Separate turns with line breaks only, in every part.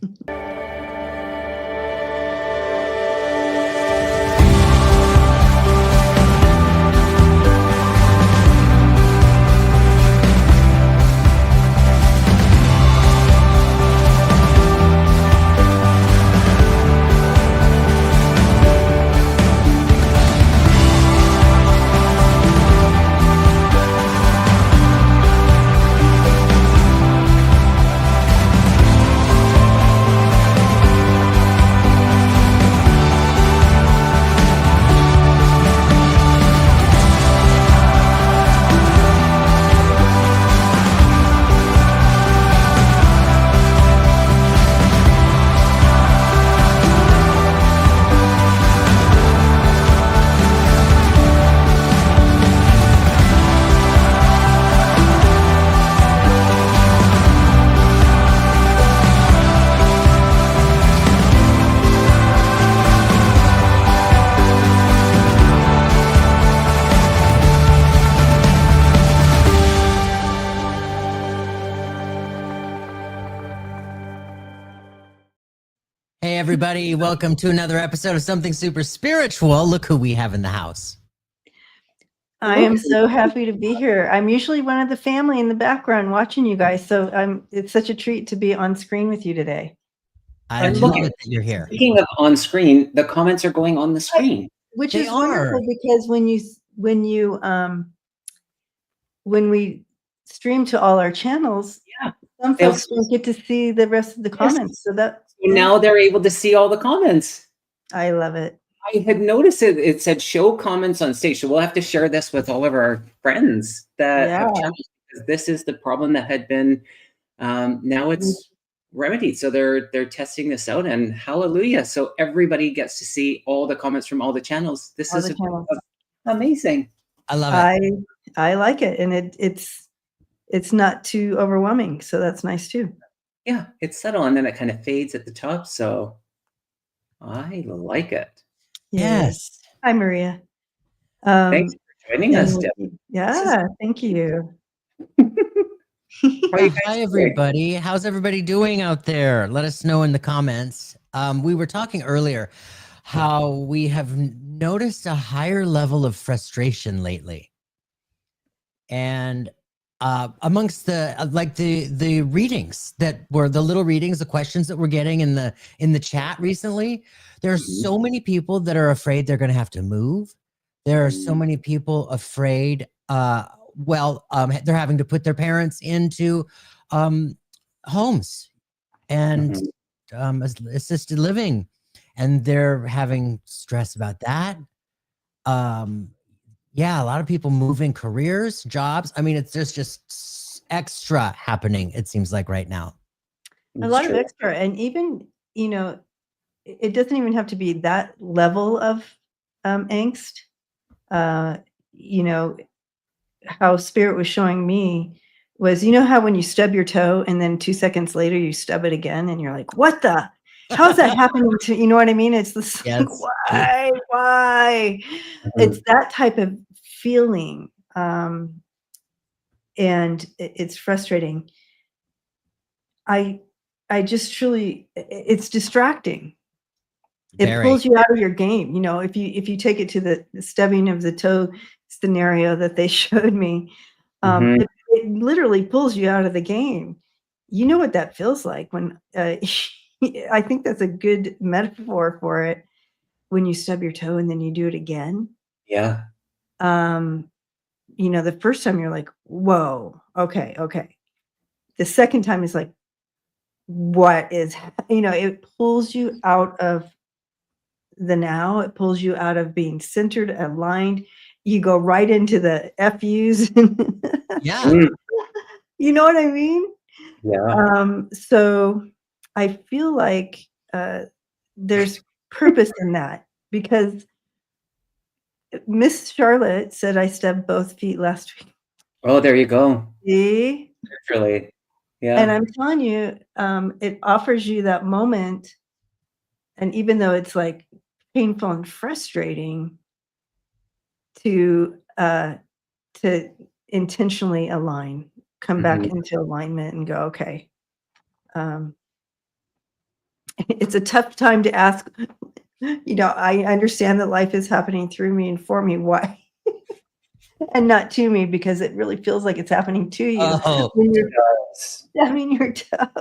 Hey, everybody. Welcome to another episode of Something Super Spiritual. Look who we have in the house.
I am so happy to be here. I'm usually one of the family in the background watching you guys, so it's such a treat to be on screen with you today.
I love it that you're here.
Speaking of on screen, the comments are going on the screen.
Which is wonderful because when we stream to all our channels, some folks don't get to see the rest of the comments. So
now they're able to see all the comments.
I love it.
I had noticed it said show comments on stage. So we'll have to share this with all of our friends that have channels, because this is the problem that had been now it's remedied. So they're testing this out, and hallelujah. So everybody gets to see all the comments from all the channels. This is amazing.
I love it.
I like it, and it's not too overwhelming, so that's nice too.
Yeah, it's subtle, and then it kind of fades at the top. So I like it.
Yes. Hi, Maria.
Thanks for joining us, Debbie.
Yeah, thank you.
Hi, everybody. How's everybody doing out there? Let us know in the comments. We were talking earlier how we have noticed a higher level of frustration lately. And amongst the readings that were the little readings, the questions that we're getting in the chat recently, there are so many people that are afraid they're going to have to move. There are so many people afraid, they're having to put their parents into homes and assisted living, and they're having stress about that. Yeah, a lot of people moving careers, jobs. I mean, it's just extra happening, it seems like right now.
A lot of extra. And even, it doesn't even have to be that level of angst. How Spirit was showing me was, how when you stub your toe and then 2 seconds later you stub it again and you're like, what the? How's that happening to, you know what I mean? It's this, why? It's that type of feeling. And it's frustrating. I just truly, it's distracting. It pulls you out of your game. If you take it to the stubbing of the toe scenario that they showed me, it literally pulls you out of the game. You know what that feels like when, I think that's a good metaphor for it. When you stub your toe and then you do it again.
Yeah.
The first time you're like, whoa, okay. The second time is like, what is, it pulls you out of the now. It pulls you out of being centered, aligned. You go right into the FUs.
Yeah.
You know what I mean?
Yeah.
So I feel like there's purpose in that, because Miss Charlotte said I stubbed both feet last week.
Oh, there you go.
See?
Literally. Yeah.
And I'm telling you, it offers you that moment. And even though it's like painful and frustrating to intentionally align, come back into alignment and go, okay, it's a tough time to ask, I understand that life is happening through me and for me. Why? And not to me, because it really feels like it's happening to you.
Oh,
When you're tough.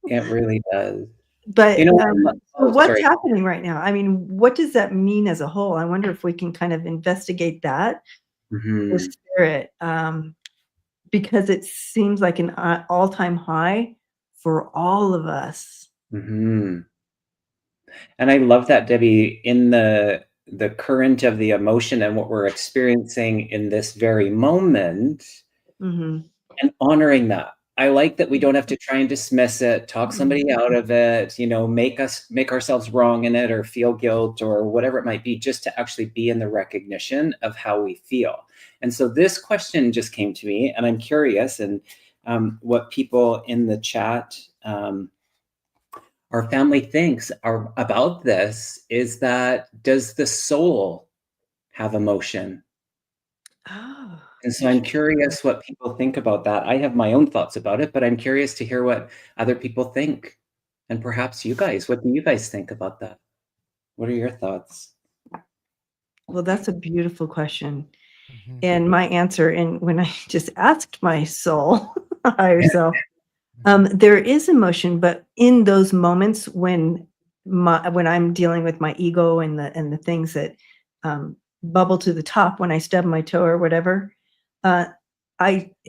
It really does.
But what's
sorry.
happening right now? I mean, what does that mean as a whole? I wonder if we can kind of investigate that, the spirit, because it seems like an all-time high for all of us.
And I love that, Debbie, in the current of the emotion and what we're experiencing in this very moment, and honoring that. I like that we don't have to try and dismiss it, talk somebody out of it, make ourselves wrong in it or feel guilt or whatever it might be, just to actually be in the recognition of how we feel. And so this question just came to me, and I'm curious, and what people in the chat, our family thinks about this is that, does the soul have emotion?
Oh.
And so I'm curious what people think about that. I have my own thoughts about it, but I'm curious to hear what other people think. And perhaps you guys, what do you guys think about that? What are your thoughts?
Well, that's a beautiful question. And my answer, and when I just asked my soul, higher self, there is emotion, but in those moments when I'm dealing with my ego and the things that bubble to the top when I stub my toe or whatever,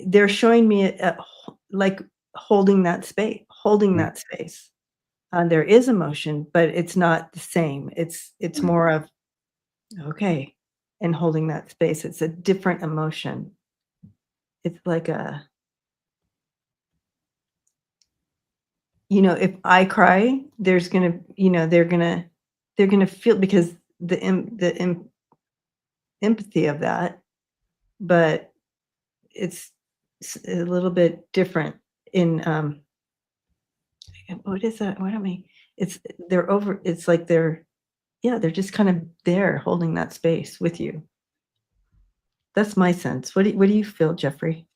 they're showing me like holding that space. There is emotion, but it's not the same. It's more of, okay, and holding that space. It's a different emotion. It's like if I cry, there's gonna, they're gonna feel, because the empathy of that, but it's a little bit different in what is that? What I mean, it's like they're just kind of there holding that space with you. That's my sense. What do you feel, Jeffrey?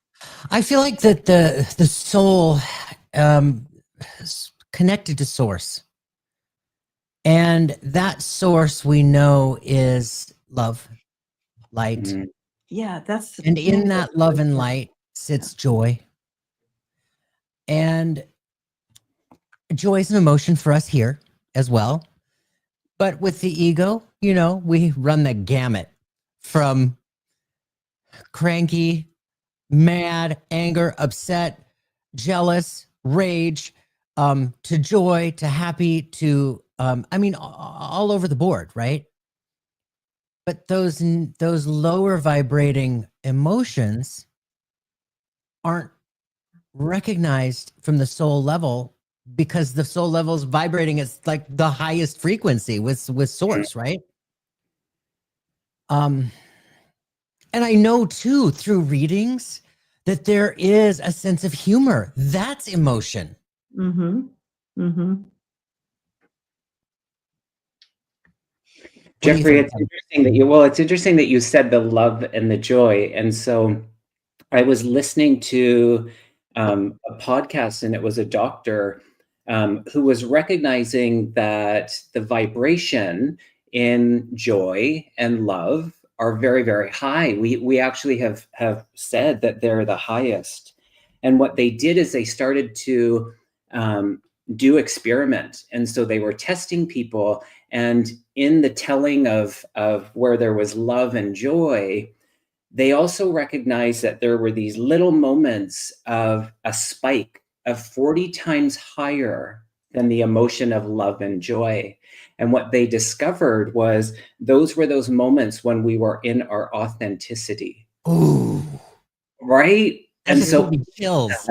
I feel like that the soul is connected to source. And that source we know is love, light.
Yeah,
and in that love and light sits joy. And joy is an emotion for us here as well. But with the ego, we run the gamut from cranky, mad, anger, upset, jealous, rage, to joy, to happy, to all over the board, right? But those lower vibrating emotions aren't recognized from the soul level, because the soul level is vibrating at like the highest frequency with source, right? And I know too through readings that there is a sense of humor. That's emotion.
Jeffrey, it's interesting that you said the love and the joy. And so I was listening to a podcast, and it was a doctor who was recognizing that the vibration in joy and love are very, very high. We actually have said that they're the highest. And what they did is they started to do experiment. And so they were testing people, and in the telling of where there was love and joy, they also recognized that there were these little moments of a spike of 40 times higher than the emotion of love and joy. And what they discovered was those were those moments when we were in our authenticity.
Ooh.
Right? And so
chills.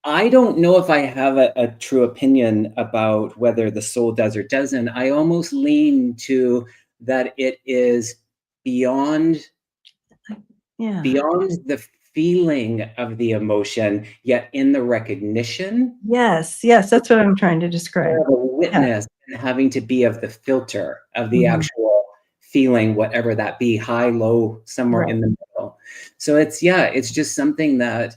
I don't know if I have a true opinion about whether the soul does or doesn't. I almost lean to that it is beyond the feeling of the emotion, yet in the recognition.
Yes, that's what I'm trying to describe.
The witness and having to be of the filter of the actual feeling, whatever that be, high, low, somewhere in the middle. So it's just something that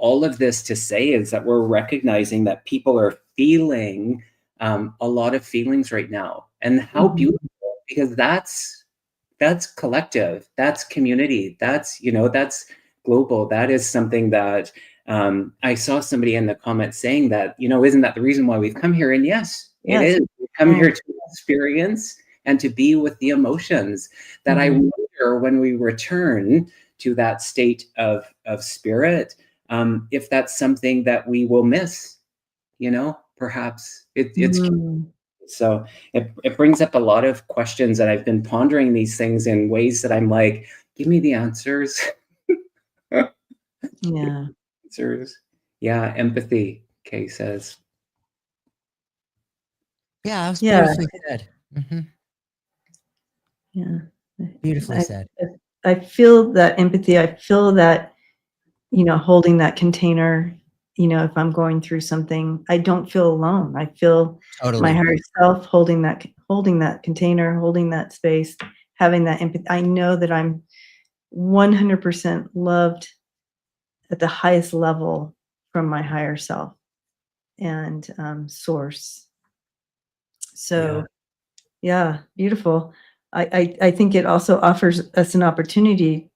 all of this to say is that we're recognizing that people are feeling a lot of feelings right now, and how beautiful, because that's collective, that's community, that's, you know, that's global. That is something that I saw somebody in the comments saying that, you know, isn't that the reason why we've come here? And yes, it is. We've come here to experience and to be with the emotions that I wonder when we return to that state of spirit, if that's something that we will miss, you know, perhaps it's so it brings up a lot of questions, and I've been pondering these things in ways that I'm like, give me the answers.
Yeah.
Answers. Yeah, empathy, Kay says.
Yeah, that was beautifully said.
Yeah.
Beautifully said.
I feel that empathy. I feel that, you know, holding that container, you know, if I'm going through something, I don't feel alone. I feel my higher self holding that container, holding that space, having that empathy. I know that I'm 100% loved at the highest level from my higher self and source. So yeah, beautiful. I think it also offers us an opportunity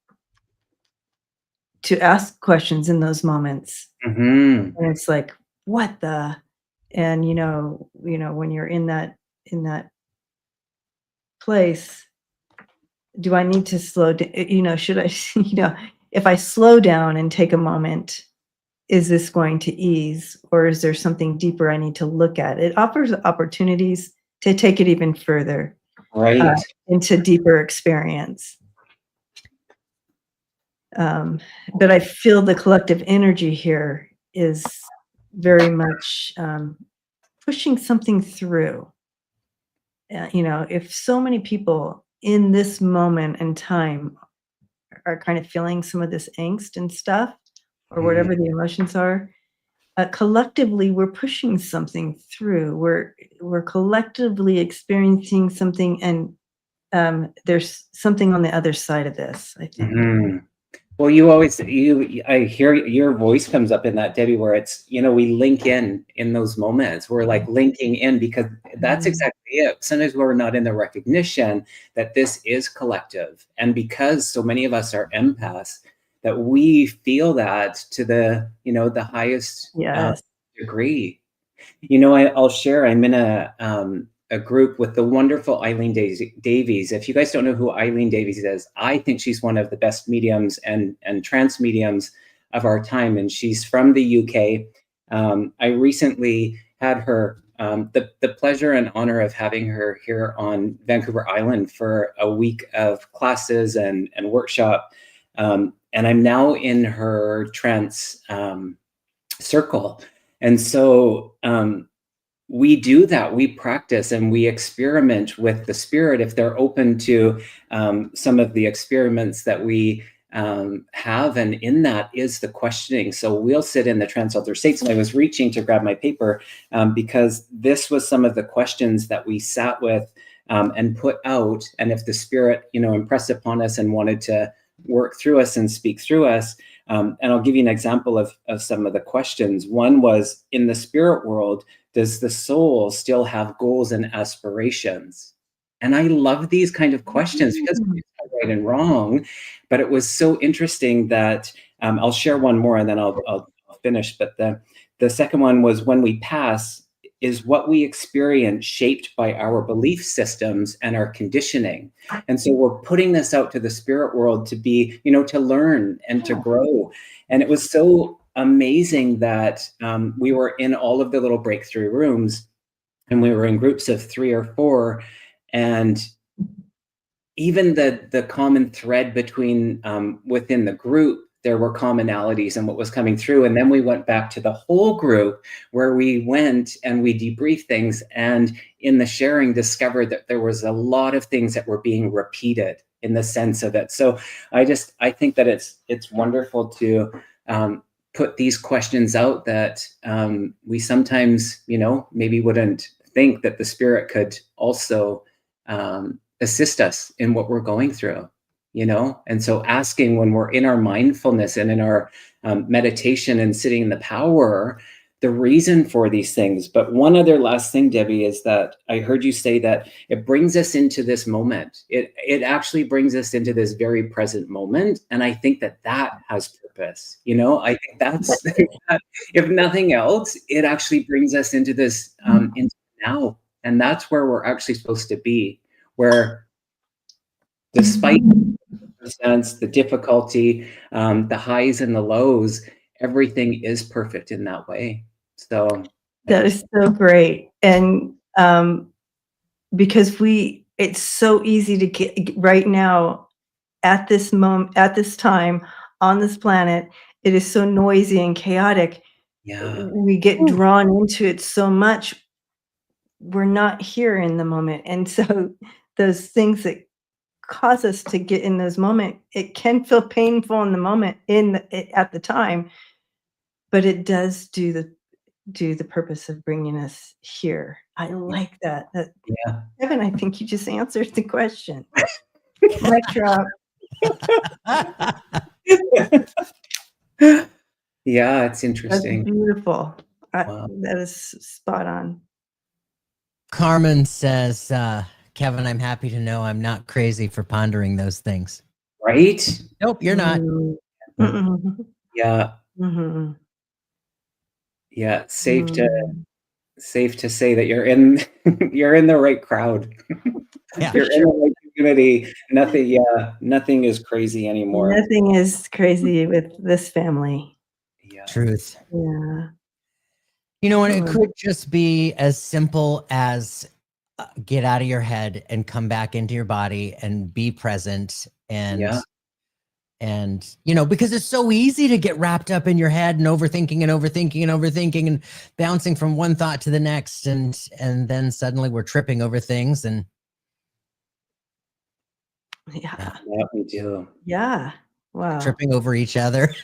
to ask questions in those moments. And it's like, what the, and you know, when you're in that place, do I need to slow down? You know, should I, you know, if I slow down and take a moment, is this going to ease, or is there something deeper I need to look at? It offers opportunities to take it even further,
right,
into deeper experience. But I feel the collective energy here is very much pushing something through. You know, if so many people in this moment in time are kind of feeling some of this angst and stuff, or whatever the emotions are, collectively we're pushing something through. We're collectively experiencing something, and there's something on the other side of this, I think.
Well, I hear your voice comes up in that, Debbie, where it's, you know, we link in those moments. We're like linking in, because that's exactly it. Sometimes we're not in the recognition that this is collective. And because so many of us are empaths, that we feel that to the, you know, the highest degree. You know, I'll share, I'm in a group with the wonderful Eileen Davies. If you guys don't know who Eileen Davies is, I think she's one of the best mediums and trance mediums of our time. And she's from the UK. I recently had her, the pleasure and honor of having her here on Vancouver Island for a week of classes and workshop. And I'm now in her trance circle. And so we do that. We practice and we experiment with the spirit if they're open to some of the experiments that we have. And in that is the questioning. So we'll sit in the trance altar states. And I was reaching to grab my paper because this was some of the questions that we sat with and put out. And if the spirit, you know, impressed upon us and wanted to work through us and speak through us. And I'll give you an example of some of the questions. One was, in the spirit world, does the soul still have goals and aspirations? And I love these kind of questions because it's not right and wrong. But it was so interesting that I'll share one more and then I'll finish. But the second one was, when we pass, is what we experience shaped by our belief systems and our conditioning? And so we're putting this out to the spirit world to be, you know, to learn and to grow. And it was so amazing that we were in all of the little breakthrough rooms, and we were in groups of 3 or 4. And even the common thread between within the group, there were commonalities in what was coming through. And then we went back to the whole group, where we went and we debriefed things, and in the sharing discovered that there was a lot of things that were being repeated in the sense of it. So I think that it's wonderful to put these questions out that we sometimes, you know, maybe wouldn't think that the spirit could also assist us in what we're going through. You know, and so asking, when we're in our mindfulness and in our meditation and sitting in the power, the reason for these things. But one other last thing, Debbie, is that I heard you say that it brings us into this moment. It actually brings us into this very present moment. And I think that has purpose. You know, I think that's, if nothing else, it actually brings us into this, into now. And that's where we're actually supposed to be, where despite the difficulty, the highs and the lows, everything is perfect in that way. So
that is so great. And because it's so easy to get right now at this moment, at this time on this planet, it is so noisy and chaotic.
Yeah.
We get drawn into it so much. We're not here in the moment. And so those things that cause us to get in those moments, it can feel painful in the moment at the time, but it does do the purpose of bringing us here. I like that.
Yeah.
Kevin, I think you just answered the question. Mic drop.
Yeah, it's interesting.
That's beautiful.
Wow.
That is spot on.
Carmen says, Kevin, I'm happy to know I'm not crazy for pondering those things.
Right?
Nope, you're not.
Yeah.
Mm-hmm.
Yeah. Safe to say that you're in the right crowd.
Yeah,
you're in the right community. Nothing is crazy anymore.
Nothing is crazy with this family.
Yeah.
Truth.
Yeah.
You know, and it could just be as simple as get out of your head and come back into your body and be present. And you know, because it's so easy to get wrapped up in your head and overthinking and bouncing from one thought to the next, and then suddenly we're tripping over things. And
yeah,
we do.
Yeah. Wow.
Tripping over each other.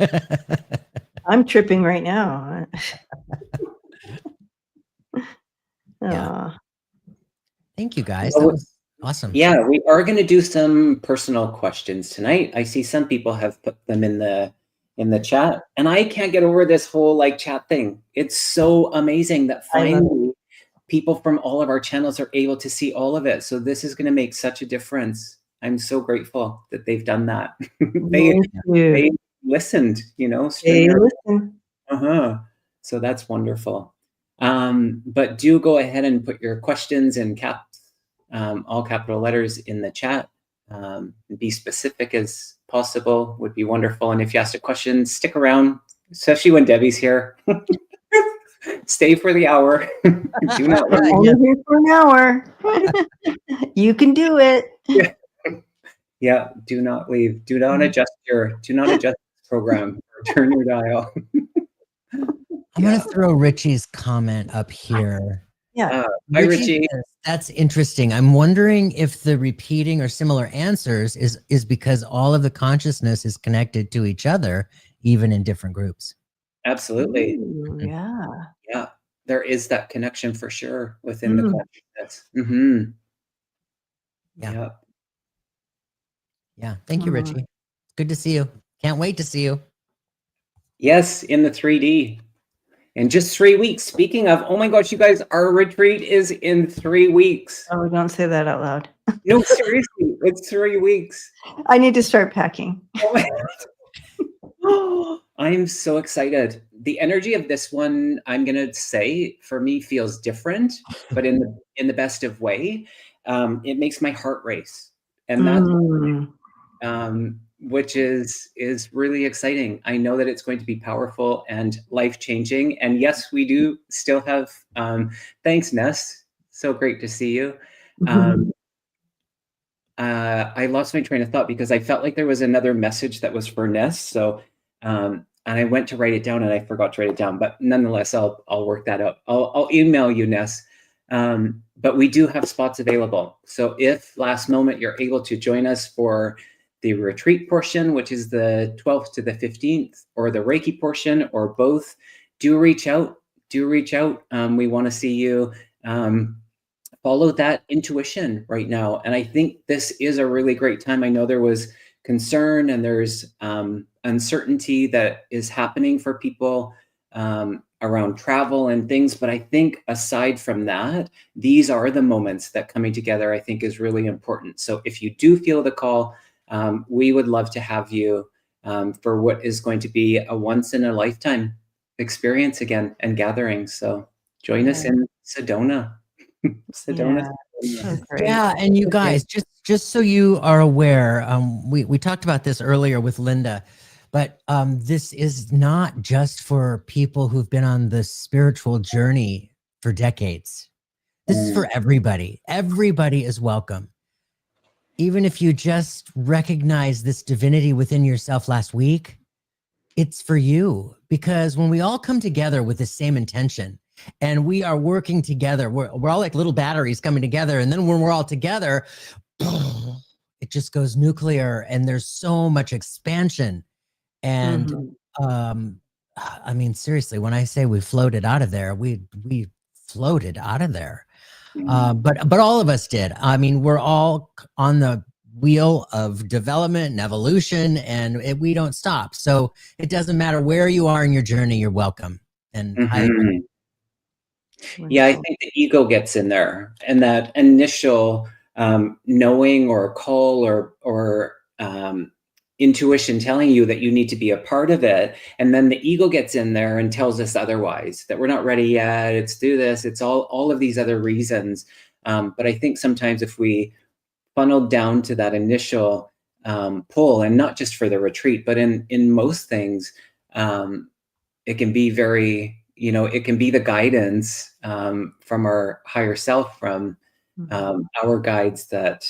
I'm tripping right now.
Yeah. Thank you, guys. That was awesome.
Yeah, we are going to do some personal questions tonight. I see some people have put them in the chat, and I can't get over this whole chat thing. It's so amazing that finally people from all of our channels are able to see all of it. So this is going to make such a difference. I'm so grateful that they've done that. they listened,
They listened.
So that's wonderful. But do go ahead and put your questions in caps, all capital letters in the chat. Be specific as possible would be wonderful. And if you asked a question, stick around, especially when Debbie's here. Stay for the hour. Do not leave.
Only here for an hour. You can do it.
Yeah. Do not leave. Do not adjust this program or turn your dial.
I'm going to throw Richie's comment up here.
Yeah.
Hi, Richie.
Says, that's interesting. I'm wondering if the repeating or similar answers is because all of the consciousness is connected to each other, even in different groups.
Absolutely.
Ooh, yeah.
Yeah. There is that connection for sure within the consciousness. Mm-hmm.
Yeah. Yeah. Thank you, Richie. Good to see you. Can't wait to see you.
Yes, in the 3D. In just 3 weeks. Speaking of, oh my gosh, you guys, our retreat is in 3 weeks.
Oh, don't say that out loud.
No, seriously, it's 3 weeks.
I need to start packing.
Oh, I'm so excited. The energy of this one, I'm gonna say, for me feels different, but in the best of way. It makes my heart race, and that's which is really exciting. I know that it's going to be powerful and life-changing. And yes, we do still have, thanks, Ness. So great to see you. I lost my train of thought because I felt like there was another message that was for Ness. So, and I went to write it down and I forgot to write it down, but nonetheless, I'll work that out. I'll email you, Ness. But we do have spots available. So if last moment you're able to join us for the retreat portion, which is the 12th to the 15th, or the Reiki portion, or both, do reach out. We want to see you. Follow that intuition right now. And I think this is a really great time. I know there was concern and there's uncertainty that is happening for people around travel and things. But I think aside from that, these are the moments that coming together, I think, is really important. So if you do feel the call, we would love to have you for what is going to be a once in a lifetime experience again and gathering. So join us in Sedona. Sedona.
Yeah. Great.
Yeah, and you guys, just so you are aware, we talked about this earlier with Linda, but this is not just for people who've been on the spiritual journey for decades. This is for everybody. Everybody is welcome. Even if you just recognize this divinity within yourself last week, it's for you. Because when we all come together with the same intention and we are working together, we're all like little batteries coming together. And then when we're all together, it just goes nuclear and there's so much expansion. And I mean, seriously, when I say we floated out of there, we floated out of there. But all of us did. I mean, we're all on the wheel of development and evolution, and we don't stop. So it doesn't matter where you are in your journey, you're welcome. And
yeah, I think the ego gets in there, and that initial knowing or call or intuition telling you that you need to be a part of it, and then the ego gets in there and tells us otherwise, that we're not ready yet, it's do this, it's all of these other reasons. But I think sometimes if we funneled down to that initial pull, and not just for the retreat, but in most things, it can be very, it can be the guidance from our higher self, from our guides that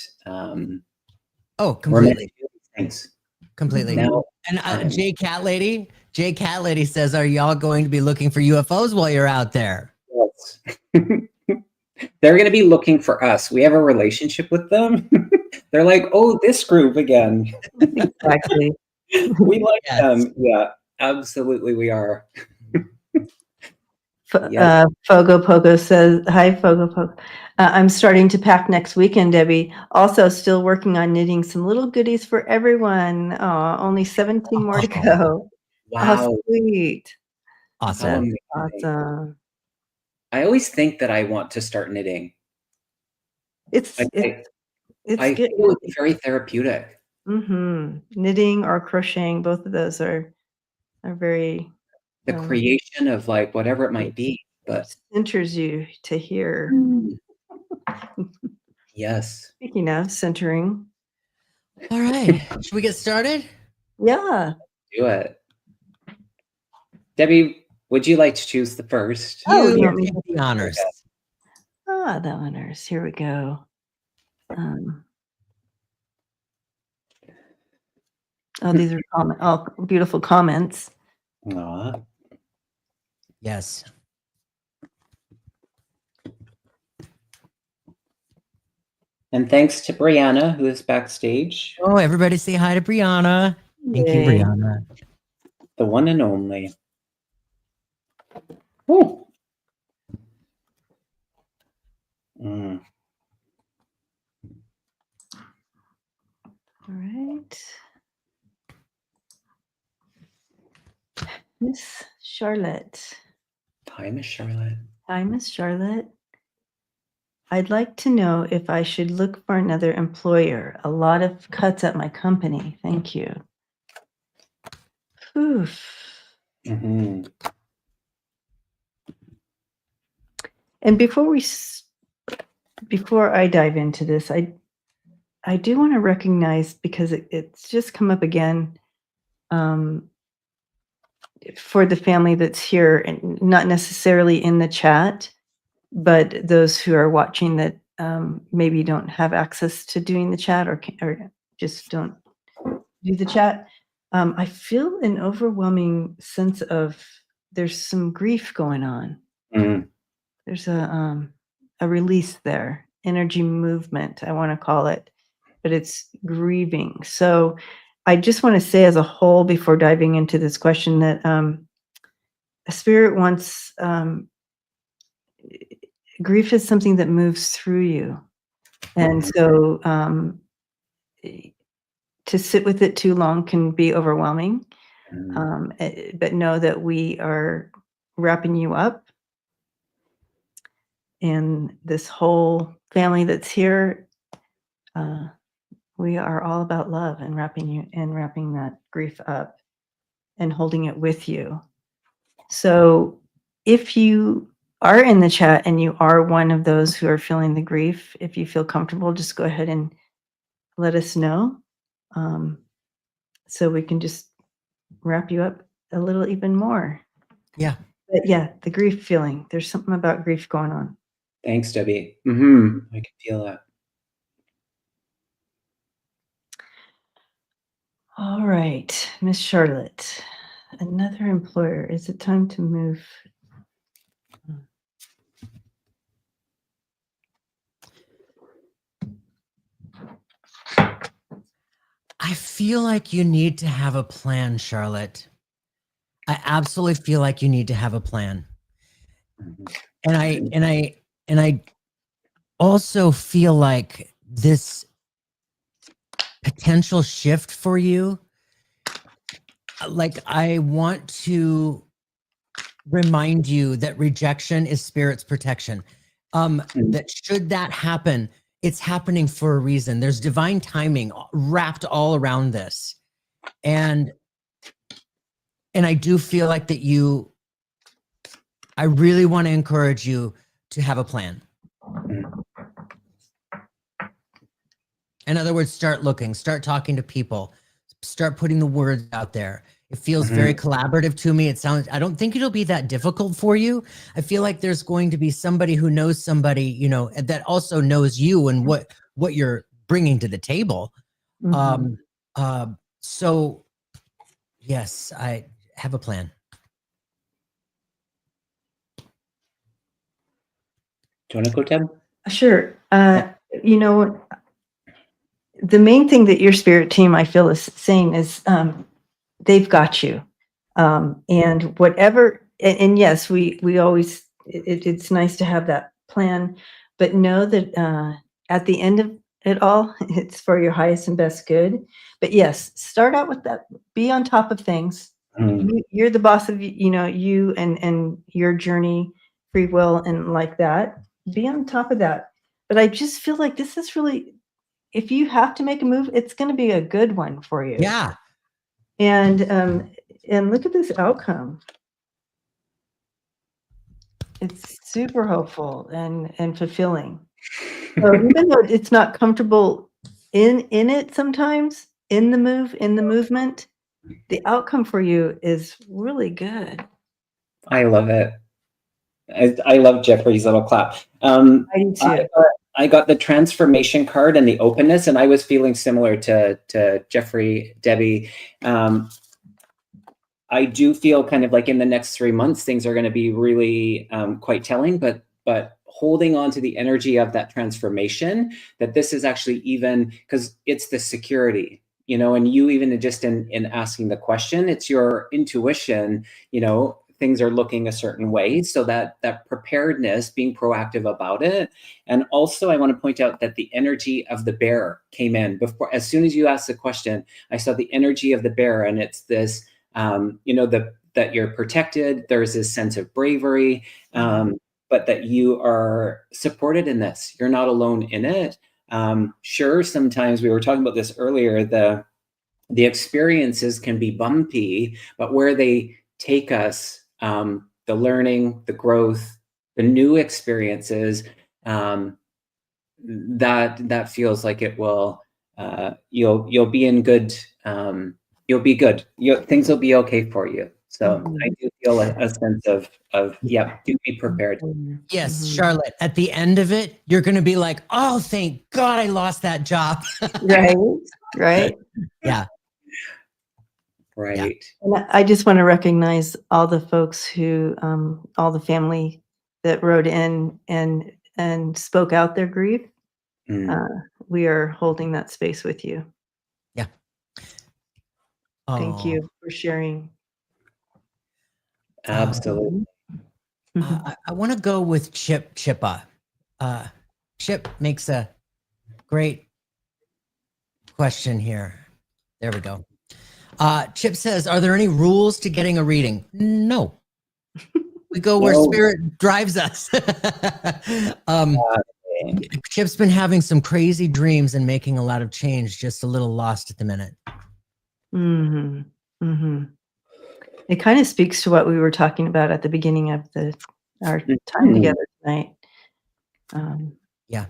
completely.
Thanks.
Completely. Now, and J Cat Lady says, are y'all going to be looking for UFOs while you're out there?
Yes. They're going to be looking for us. We have a relationship with them. They're like, oh, this group again.
Exactly.
We like them. Yeah, absolutely we are.
Fogo Pogo says, hi, Fogo Pogo. I'm starting to pack next weekend, Debbie. Also still working on knitting some little goodies for everyone. Only 17 more to go.
Wow.
Oh, sweet.
Awesome.
Awesome.
I always think that I want to start knitting.
It's
I
good.
feel it's very therapeutic.
Knitting or crocheting, both of those are very...
The creation of like whatever it might be, but
centers you to hear.
Yes.
Speaking of centering.
All right. Should we get started?
Yeah.
Do it. Debbie, would you like to choose the first?
You take the honors.
The honors. Here we go. These are all beautiful comments.
Aww.
Yes.
And thanks to Brianna, who is backstage.
Oh, everybody say hi to Brianna. Thank you, Brianna.
The one and only. Ooh.
All right. Miss Charlotte.
Hi, Miss Charlotte.
Hi, Miss Charlotte. I'd like to know if I should look for another employer. A lot of cuts at my company. Thank you. Oof. And before I dive into this, I do want to recognize, because it's just come up again, for the family that's here, and not necessarily in the chat, but those who are watching that maybe don't have access to doing the chat, or just don't do the chat. I feel an overwhelming sense of there's some grief going on. There's a release there, energy movement, I want to call it, but it's grieving. So I just want to say as a whole, before diving into this question, that Spirit wants, grief is something that moves through you. And so to sit with it too long can be overwhelming. But know that we're wrapping you up. And this whole family that's here, we are all about love and wrapping that grief up and holding it with you. So if you are in the chat and you are one of those who are feeling the grief, if you feel comfortable, just go ahead and let us know. So we can just wrap you up a little even more.
Yeah.
But yeah, the grief feeling. There's something about grief going on.
Thanks, Debbie. I can feel that.
All right, Miss Charlotte, another employer. Is it time to move?
I feel like you need to have a plan, Charlotte. I absolutely feel like you need to have a plan. And I also feel like this potential shift for you, like I want to remind you that rejection is spirit's protection. That should that happen, it's happening for a reason. There's divine timing wrapped all around this. And I do feel like that I really want to encourage you to have a plan. In other words, start looking, start talking to people, start putting the words out there. It feels very collaborative to me. I don't think it'll be that difficult for you. I feel like there's going to be somebody who knows somebody, you know, that also knows you and what you're bringing to the table. So yes, I have a plan.
Do you want to go, Deb?
Sure. You know, the main thing that your spirit team, I feel, is saying is they've got you. And whatever, and yes, we always, it's nice to have that plan, but know that at the end of it all, it's for your highest and best good. But yes, start out with that. Be on top of things. You're the boss of, you know, you and your journey, free will, and like that. Be on top of that. But I just feel like this is really, if you have to make a move, it's going to be a good one for you.
Yeah.
And look at this outcome. It's super hopeful and fulfilling. So even though it's not comfortable in it sometimes, in the movement, the outcome for you is really good.
I love it. I love Jeffrey's little clap.
I do too.
I got the transformation card and the openness, and I was feeling similar to Jeffrey, Debbie. I do feel kind of like in the next 3 months, things are going to be really quite telling, but holding on to the energy of that transformation, that this is actually even, because it's the security, you know, and you even just in asking the question, it's your intuition, you know, things are looking a certain way. So that preparedness, being proactive about it. And also I want to point out that the energy of the bear came in before, as soon as you asked the question, I saw the energy of the bear, and it's this, you know, that you're protected. There's this sense of bravery, but that you are supported in this. You're not alone in it. Sure, sometimes we were talking about this earlier, the experiences can be bumpy, but where they take us, the learning, the growth, the new experiences, that feels like it will, you'll be in good, you'll be good. Things will be okay for you. So I do feel a sense of yeah, do be prepared.
Yes, Charlotte, at the end of it, you're going to be like, oh, thank God I lost that job.
Right.
Yeah.
Right.
Yeah.
And I just want to recognize all the folks who, all the family that wrote in and spoke out their grief. We are holding that space with you.
Yeah.
Thank you for sharing.
Absolutely.
I want to go with Chippa. Chip makes a great question here. There we go. Chip says, are there any rules to getting a reading? No. We go where spirit drives us. Chip's been having some crazy dreams and making a lot of change, just a little lost at the minute.
Mm-hmm. Mm-hmm. It kind of speaks to what we were talking about at the beginning of our time together tonight.
Yeah.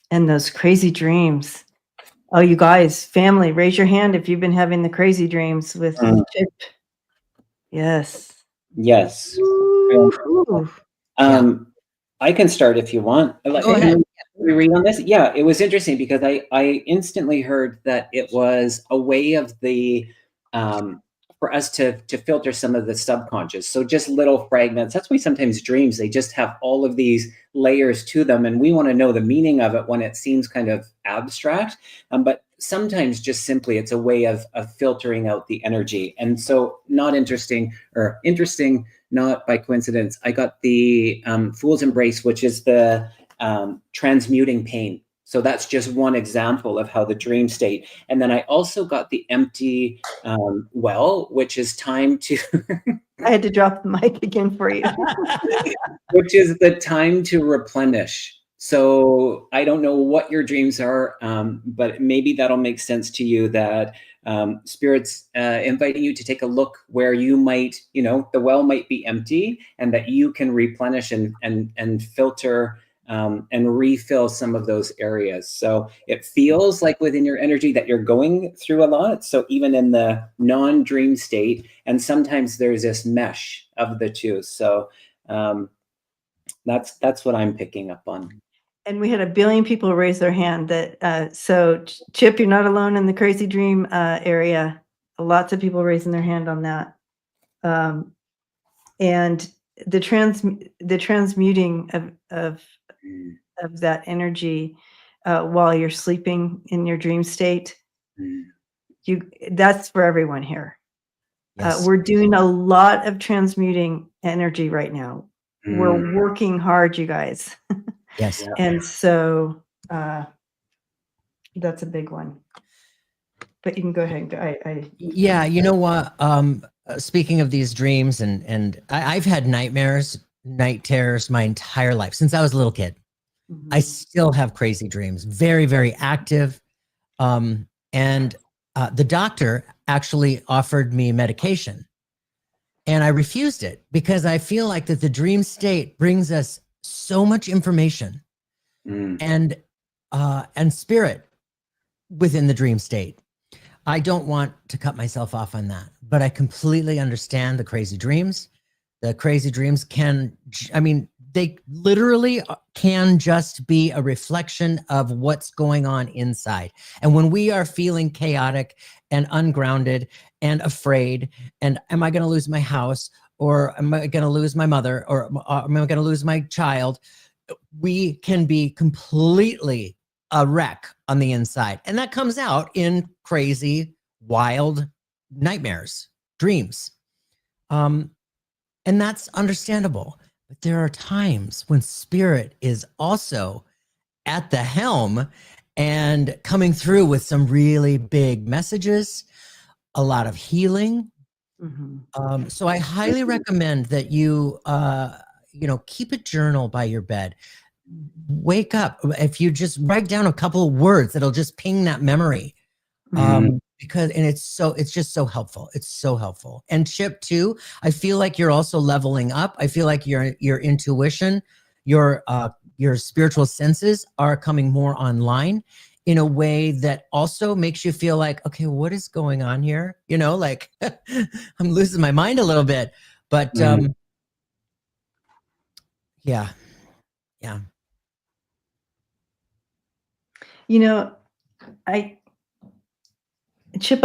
And those crazy dreams. Oh, you guys, family, raise your hand if you've been having the crazy dreams with Chip. Yes.
Yes. I can start if you want.
Go ahead.
We read on this. Yeah, it was interesting because I instantly heard that it was a way of the for us to filter some of the subconscious. So just little fragments. That's why sometimes dreams, they just have all of these layers to them, and we want to know the meaning of it when it seems kind of abstract. But sometimes just simply it's a way of filtering out the energy. And so not interesting, not by coincidence, I got the Fool's Embrace, which is the transmuting pain. So that's just one example of how the dream state. And then I also got the empty well, which is time to...
I had to drop the mic again for you.
Which is the time to replenish. So I don't know what your dreams are, but maybe that'll make sense to you, that Spirit's inviting you to take a look where you might, the well might be empty, and that you can replenish and filter and refill some of those areas. So it feels like within your energy that you're going through a lot. So even in the non-dream state, and sometimes there's this mesh of the two. So that's what I'm picking up on.
And we had 1 billion people raise their hand. That so Chip, you're not alone in the crazy dream area. Lots of people raising their hand on that. And the transmuting of that energy while you're sleeping in your dream state, that's for everyone here. Yes. We're doing a lot of transmuting energy right now. We're working hard, you guys.
Yes.
And so that's a big one. But you can go ahead.
Yeah, you know what? Speaking of these dreams, and I've had nightmares, night terrors my entire life since I was a little kid. Mm-hmm. I still have crazy dreams, very, very active. And the doctor actually offered me medication, and I refused it because I feel like that the dream state brings us so much information and spirit within the dream state. I don't want to cut myself off on that, but I completely understand the crazy dreams. The crazy dreams they literally can just be a reflection of what's going on inside. And when we are feeling chaotic and ungrounded and afraid, and am I going to lose my house, or am I going to lose my mother, or am I going to lose my child? We can be completely a wreck on the inside. And that comes out in crazy, wild nightmares, dreams. And that's understandable. But there are times when spirit is also at the helm and coming through with some really big messages, a lot of healing. Mm-hmm. So I highly recommend that you, keep a journal by your bed. Wake up. If you just write down a couple of words, it'll just ping that memory. It's just so helpful. It's so helpful. And Chip too, I feel like you're also leveling up. I feel like your intuition, your spiritual senses are coming more online in a way that also makes you feel like, okay, what is going on here? Like I'm losing my mind a little bit, but yeah.
Chip,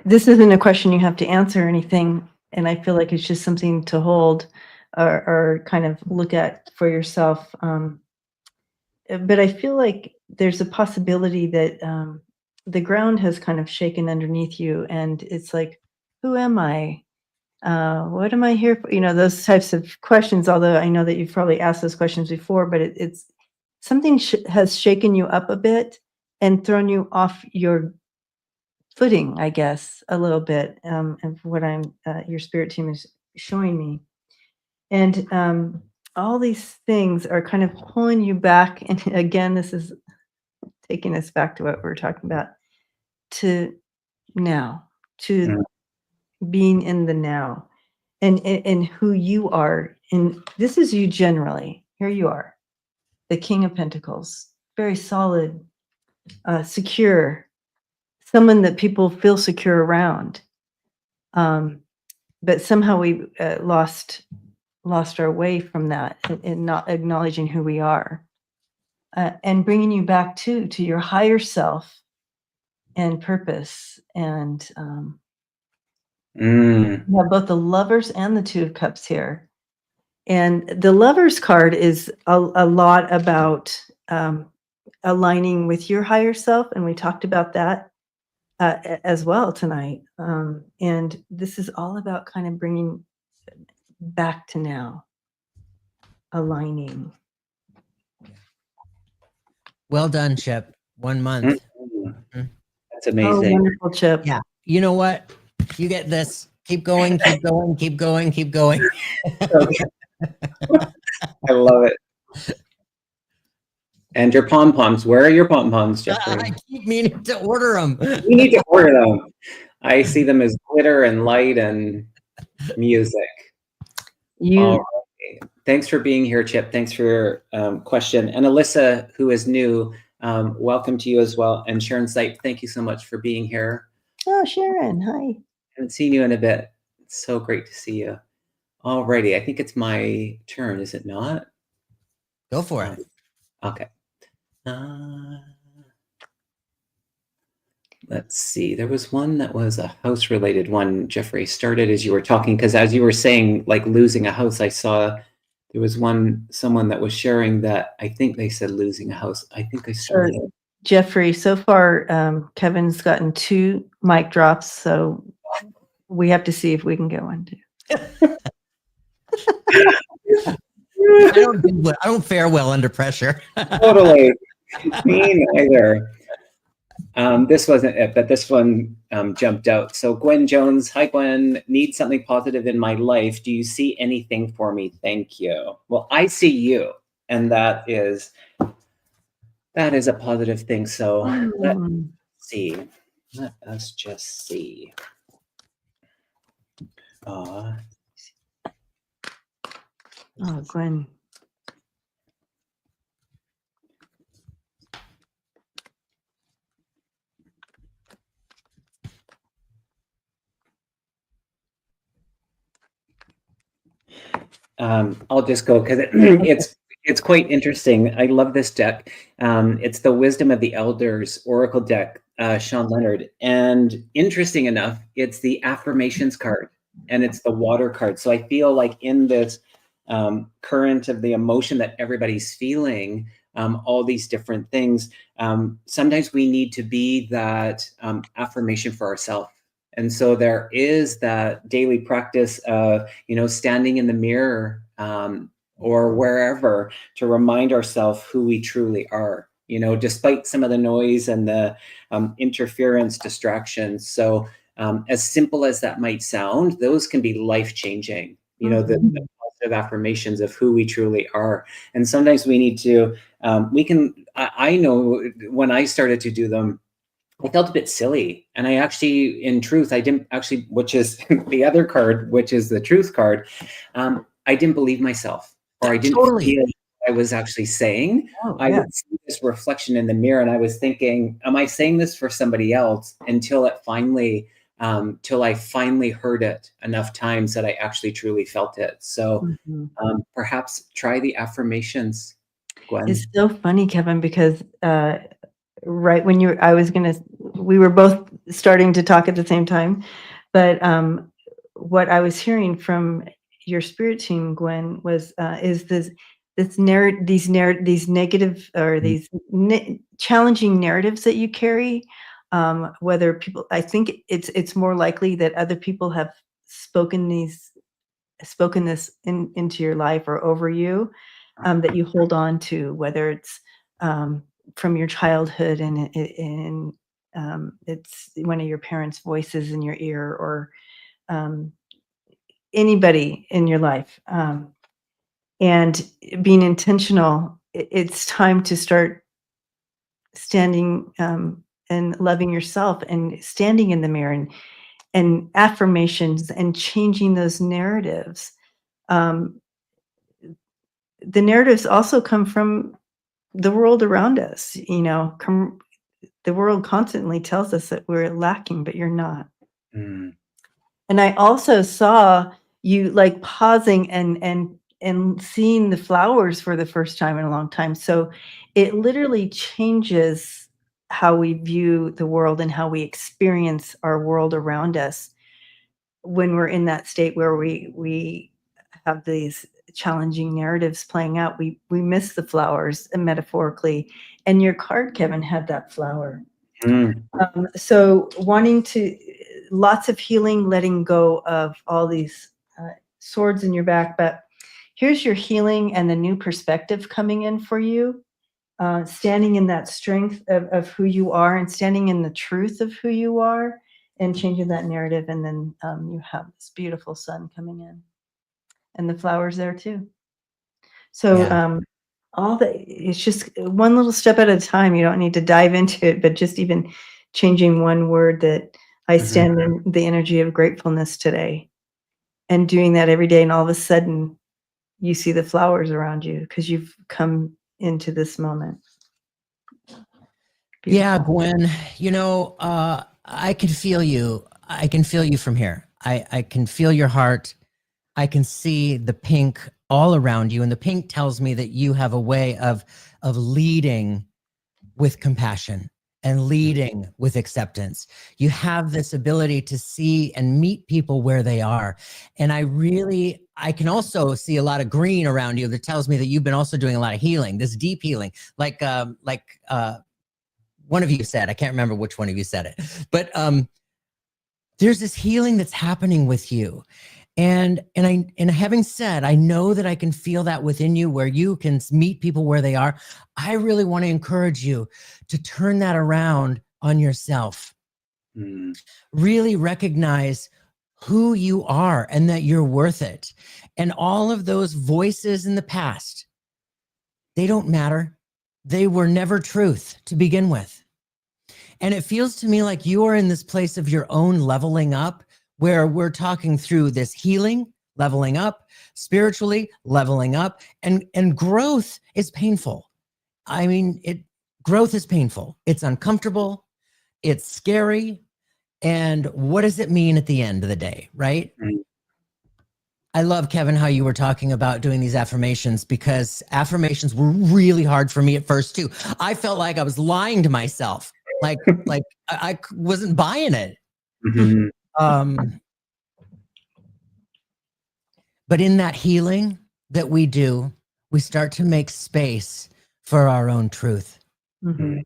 this isn't a question you have to answer or anything, and I feel like it's just something to hold or kind of look at for yourself. But I feel like there's a possibility that the ground has kind of shaken underneath you, and it's like, who am I? What am I here for? Those types of questions, although I know that you've probably asked those questions before, but it's something has shaken you up a bit and thrown you off footing, I guess, a little bit of what your spirit team is showing me. And all these things are kind of pulling you back. And again, this is taking us back to what we were talking about, to now, to being in the now, and who you are. And this is you generally. Here you are, the King of Pentacles, very solid, secure, someone that people feel secure around. But somehow we lost our way from that, and not acknowledging who we are, and bringing you back to your higher self and purpose. And you have both the Lovers and the Two of Cups here. And the Lovers card is a lot about aligning with your higher self, and we talked about that as well tonight. And this is all about kind of bringing back to now, aligning.
Well done, Chip. 1 month.
That's amazing.
Oh, wonderful, Chip.
Yeah. You know what? You get this. Keep going, keep going, keep going, keep going.
Okay. I love it. And your pom-poms. Where are your pom-poms, Jeffrey?
I keep meaning to order them.
You need to order them. I see them as glitter and light and music. All right. Thanks for being here, Chip. Thanks for your question. And Alyssa, who is new, welcome to you as well. And Sharon Sipe, thank you so much for being here.
Oh, Sharon, hi.
Haven't seen you in a bit. It's so great to see you. Alrighty, I think it's my turn, is it not?
Go for it.
Okay. Let's see. There was one that was a house-related one, Jeffrey, started as you were talking, because as you were saying, like losing a house, I saw there was someone that was sharing that I think they said losing a house. I think I started.
Jeffrey, so far, Kevin's gotten 2 mic drops, so we have to see if we can get one too.
I don't fare well under pressure.
Totally. Me neither. This wasn't it, but this one jumped out. So Gwen Jones, hi Gwen, need something positive in my life. Do you see anything for me? Thank you. Well, I see you, and that is a positive thing. So let's see. Let us just see.
Oh, Gwen.
I'll just go because it's quite interesting. I love this deck. It's the Wisdom of the Elders Oracle deck, Sean Leonard. And interesting enough, it's the affirmations card and it's the water card. So I feel like in this current of the emotion that everybody's feeling, all these different things, sometimes we need to be that affirmation for ourselves. And so there is that daily practice of, standing in the mirror or wherever to remind ourselves who we truly are, despite some of the noise and the interference, distractions. So as simple as that might sound, those can be life-changing, the positive affirmations of who we truly are. And sometimes we need to, I know when I started to do them, I felt a bit silly. And I actually, in truth, I didn't actually, which is the other card, which is the truth card. I didn't believe myself, or I didn't feel what I was actually saying. I would see this reflection in the mirror and I was thinking, am I saying this for somebody else? Until it finally, till I finally heard it enough times that I actually truly felt it. So perhaps try the affirmations, Gwen.
It's so funny, Kevin, because right when we were both starting to talk at the same time, but what I was hearing from your spirit team, Gwen, was is these negative or these challenging narratives that you carry. Whether people, I think it's more likely that other people have spoken this into your life or over you, that you hold on to, whether it's from your childhood and it's one of your parents' voices in your ear, or anybody in your life, and being intentional. It's time to start standing and loving yourself, and standing in the mirror, and affirmations, and changing those narratives. The narratives also come from the world around us. The world constantly tells us that we're lacking, but you're not.
Mm.
And I also saw you like pausing and seeing the flowers for the first time in a long time. So it literally changes how we view the world and how we experience our world around us when we're in that state where we have these challenging narratives playing out. We miss the flowers, metaphorically. And your card, Kevin, had that flower.
Mm.
So wanting to, lots of healing, letting go of all these swords in your back. But here's your healing and the new perspective coming in for you. Standing in that strength of who you are, and standing in the truth of who you are, and changing that narrative. And then you have this beautiful sun coming in, and the flowers there too. So it's just one little step at a time. You don't need to dive into it, but just even changing one word, that I stand in the energy of gratefulness today, and doing that every day. And all of a sudden you see the flowers around you because you've come into this moment. Beautiful.
Yeah, Gwen, I can feel you. I can feel you from here. I can feel your heart. I can see the pink all around you. And the pink tells me that you have a way of leading with compassion and leading with acceptance. You have this ability to see and meet people where they are. And I can also see a lot of green around you that tells me that you've been also doing a lot of healing, this deep healing, like one of you said, I can't remember which one of you said it, but there's this healing that's happening with you. And having said, I know that I can feel that within you, where you can meet people where they are. I really want to encourage you to turn that around on yourself. Really recognize who you are and that you're worth it. And all of those voices in the past, they don't matter. They were never truth to begin with. And it feels to me like you are in this place of your own leveling up, where we're talking through this healing, leveling up, spiritually leveling up, and growth is painful. I mean, growth is painful. It's uncomfortable. It's scary. And what does it mean at the end of the day, right?
Right.
I love, Kevin, how you were talking about doing these affirmations, because affirmations were really hard for me at first too. I felt like I was lying to myself. Like I wasn't buying it. But in that healing that we do, we start to make space for our own truth. And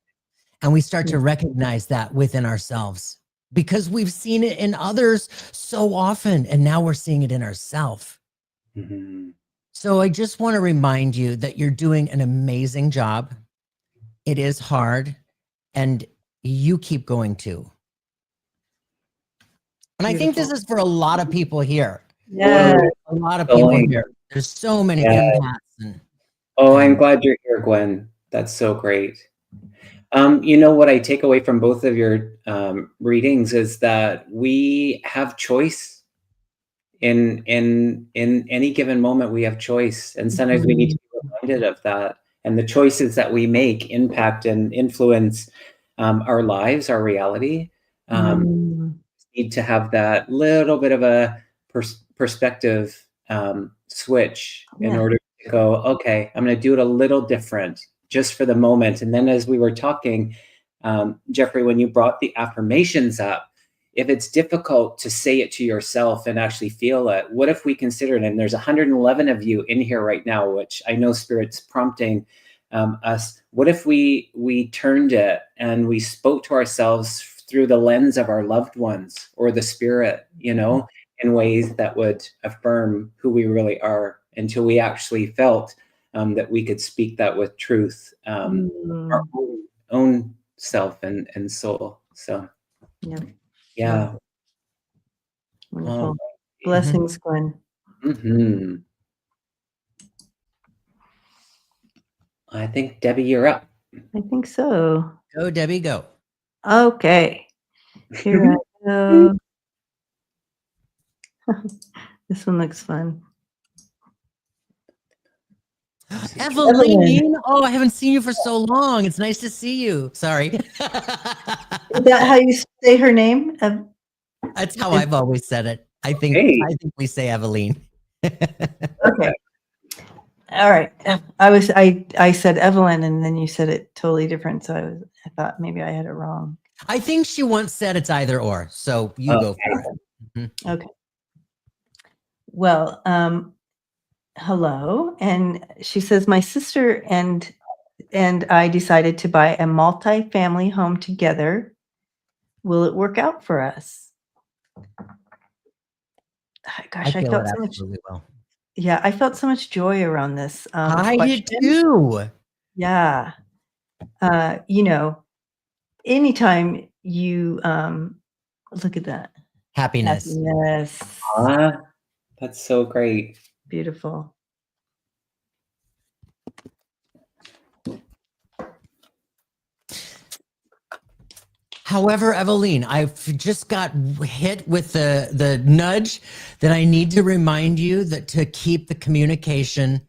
we start to recognize that within ourselves, because we've seen it in others so often, and now we're seeing it in ourselves. So I just want to remind you that you're doing an amazing job. It is hard, and you keep going too. And I think this is for a lot of people here.
Yeah,
a lot of people here. There's so many empaths.
I'm glad you're here, Gwen. That's so great. What I take away from both of your readings is that we have choice. In any given moment, we have choice, and sometimes we need to be reminded of that. And the choices that we make impact and influence our lives, our reality. Need to have that little bit of a perspective switch in order to go, okay, I'm going to do it a little different just for the moment. And then as we were talking, Jeffrey, when you brought the affirmations up, if it's difficult to say it to yourself and actually feel it, what if we considered, and there's 111 of you in here right now, which I know Spirit's prompting us, what if we turned it and we spoke to ourselves through the lens of our loved ones or the Spirit, in ways that would affirm who we really are, until we actually felt that we could speak that with truth, our own self and soul. So,
Yeah.
yeah.
Wonderful. Blessings, Gwen.
Mm-hmm. I think, Debbie, you're up.
I think so.
Go, Debbie, go.
Okay. Here I go. This one looks fun.
Eveline. Oh, I haven't seen you for so long. It's nice to see you. Sorry.
Is that how you say her name?
That's how I've always said it. I think we say Eveline.
Okay. All right. I said Evelyn, and then you said it totally different. So I thought maybe I had it wrong.
I think she once said it's either or. So you go for it. Mm-hmm.
Okay. Well, hello. And she says, my sister and I decided to buy a multi-family home together. Will it work out for us? Gosh, I felt so much.
Well.
Yeah, I felt so much joy around this.
I did too.
Yeah. You know, anytime you look at that.
Happiness.
That's so great.
Beautiful.
However, Eveline, I've just got hit with the nudge that I need to remind you that to keep the communication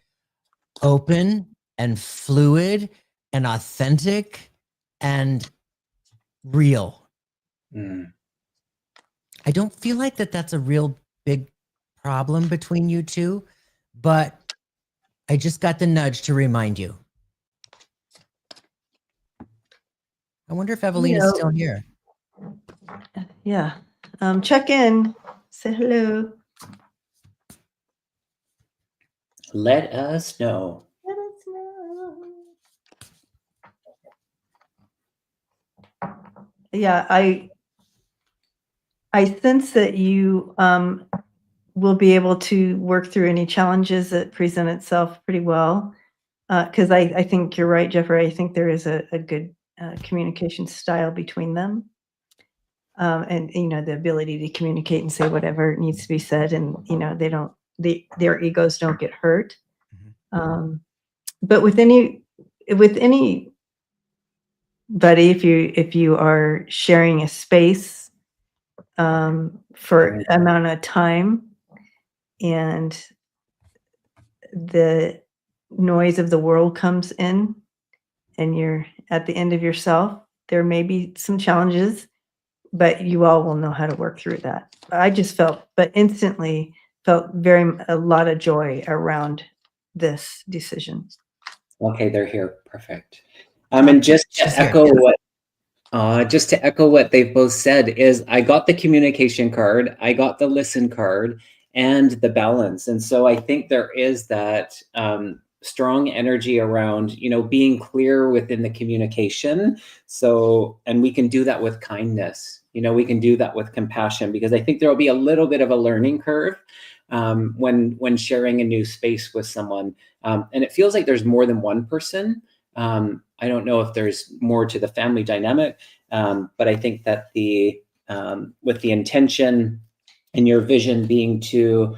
open and fluid and authentic and real. I don't feel like that's a real big problem between you two, but I just got the nudge to remind you. I wonder if Eveline is still here.
Yeah. Check in. Say hello.
Let us know.
Let us know. Yeah, I sense that you will be able to work through any challenges that present itself pretty well. Because I think you're right, Jeffrey. I think there is a good communication style between them. And, you know, the ability to communicate and say whatever needs to be said. And, you know, their egos don't get hurt. But with anybody, if you are sharing a space for an amount of time and the noise of the world comes in and you're at the end of yourself, there may be some challenges, but you all will know how to work through that. I just instantly felt a lot of joy around this decision.
Okay, they're here. Perfect. And just to echo what they've both said is I got the communication card, I got the listen card, and the balance. And so I think there is that strong energy around, you know, being clear within the communication. So, and we can do that with kindness. You know, we can do that with compassion, because I think there will be a little bit of a learning curve when sharing a new space with someone. And it feels like there's more than one person. I don't know if there's more to the family dynamic, but I think that with the intention and your vision being to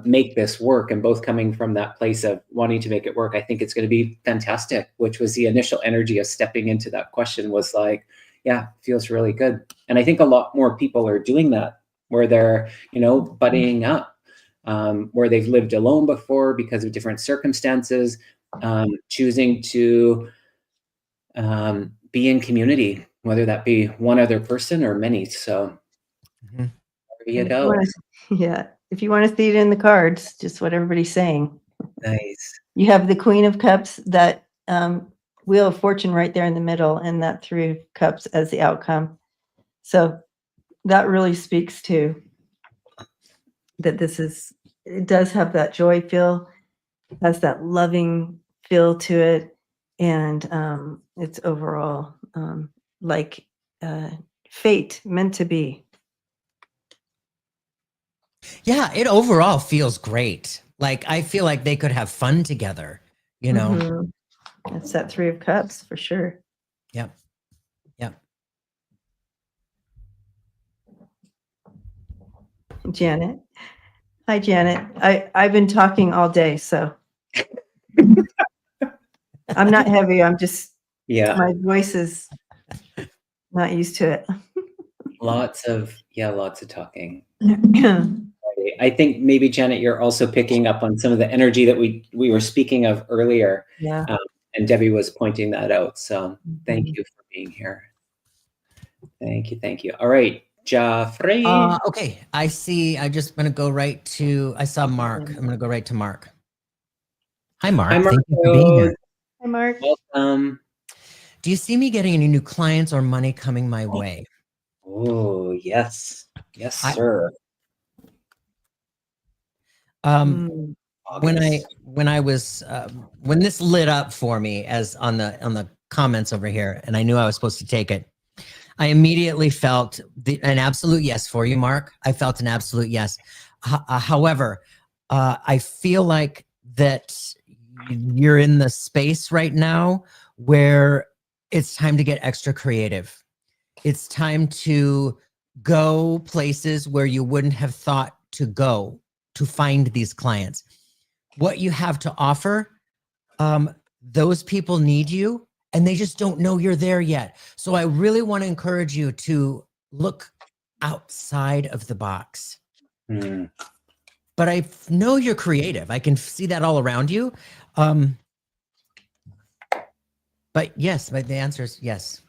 make this work, and both coming from that place of wanting to make it work, I think it's going to be fantastic, which was the initial energy of stepping into that question, was like, yeah, feels really good. And I think a lot more people are doing that, where they're, you know, buddying up, where they've lived alone before because of different circumstances, choosing to be in community, whether that be one other person or many. So there you go.
If you want to see it in the cards, just what everybody's saying.
Nice.
You have the Queen of Cups, that Wheel of Fortune right there in the middle, and that Three of Cups as the outcome. So that really speaks to that it does have that joy feel, has that loving feel to it, and it's overall like fate meant to be.
Yeah, it overall feels great. Like, I feel like they could have fun together, you know?
That's that Three of Cups for sure.
Yep. Yep.
Janet. Hi, Janet. I've been talking all day, so I'm not heavy. I'm just, my voice is not used to it.
Lots of talking. I think maybe, Janet, you're also picking up on some of the energy that we were speaking of earlier.
Yeah.
And Debbie was pointing that out. So thank you for being here. Thank you. Thank you. All right, Joffrey.
Okay, I see. I just going to go right to, I saw Mark. I'm going to go right to Mark. Hi, Mark.
Hi, Mark.
Thank you for being here.
Hi, Mark.
Welcome.
Do you see me getting any new clients or money coming my way?
Oh, yes. Yes, sir.
When this lit up for me as on the comments over here, and I knew I was supposed to take it, I immediately felt an absolute yes for you, Mark. I felt an absolute yes. However, I feel like that you're in the space right now where it's time to get extra creative. It's time to go places where you wouldn't have thought to go to find these clients. What you have to offer, those people need you and they just don't know you're there yet. So I really want to encourage you to look outside of the box. But I know you're creative. I can see that all around you. But yes, but the answer is yes.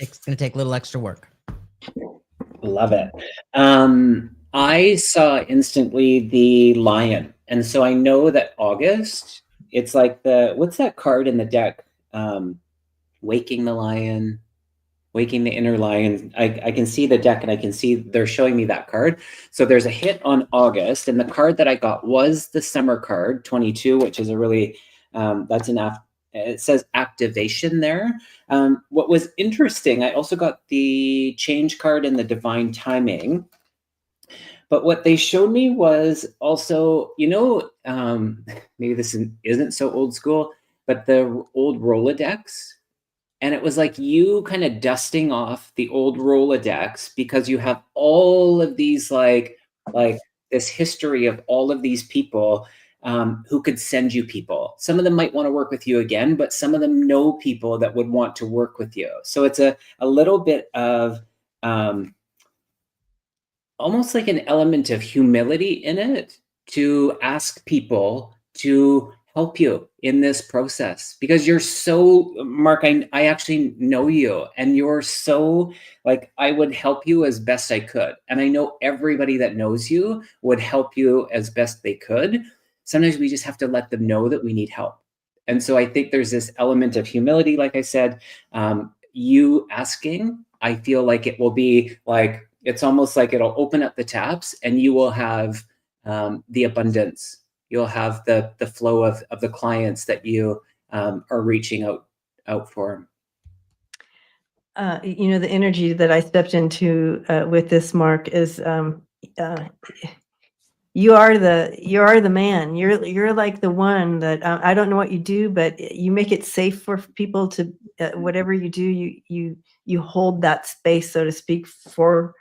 It's going to take a little extra work.
Love it. I saw instantly the lion. And so I know that August, it's like what's that card in the deck? Waking the lion, waking the inner lion. I can see the deck and I can see they're showing me that card. So there's a hit on August. And the card that I got was the summer card, 22, which is a really, it says activation there. What was interesting, I also got the change card and the divine timing. But what they showed me was also, maybe this isn't so old school, but the old Rolodex. And it was like you kind of dusting off the old Rolodex because you have all of these like this history of all of these people who could send you people. Some of them might want to work with you again, but some of them know people that would want to work with you. So it's a little bit of almost like an element of humility in it to ask people to help you in this process because you're so, Mark, I actually know you and you're so like, I would help you as best I could. And I know everybody that knows you would help you as best they could. Sometimes we just have to let them know that we need help. And so I think there's this element of humility, like I said, you asking, I feel like it will be like, it's almost like it'll open up the taps and you will have the abundance. You'll have the flow of the clients that you are reaching out for.
The energy that I stepped into with this, Mark, is you are the man. You're like the one that I don't know what you do, but you make it safe for people to whatever you do. You hold that space, so to speak, for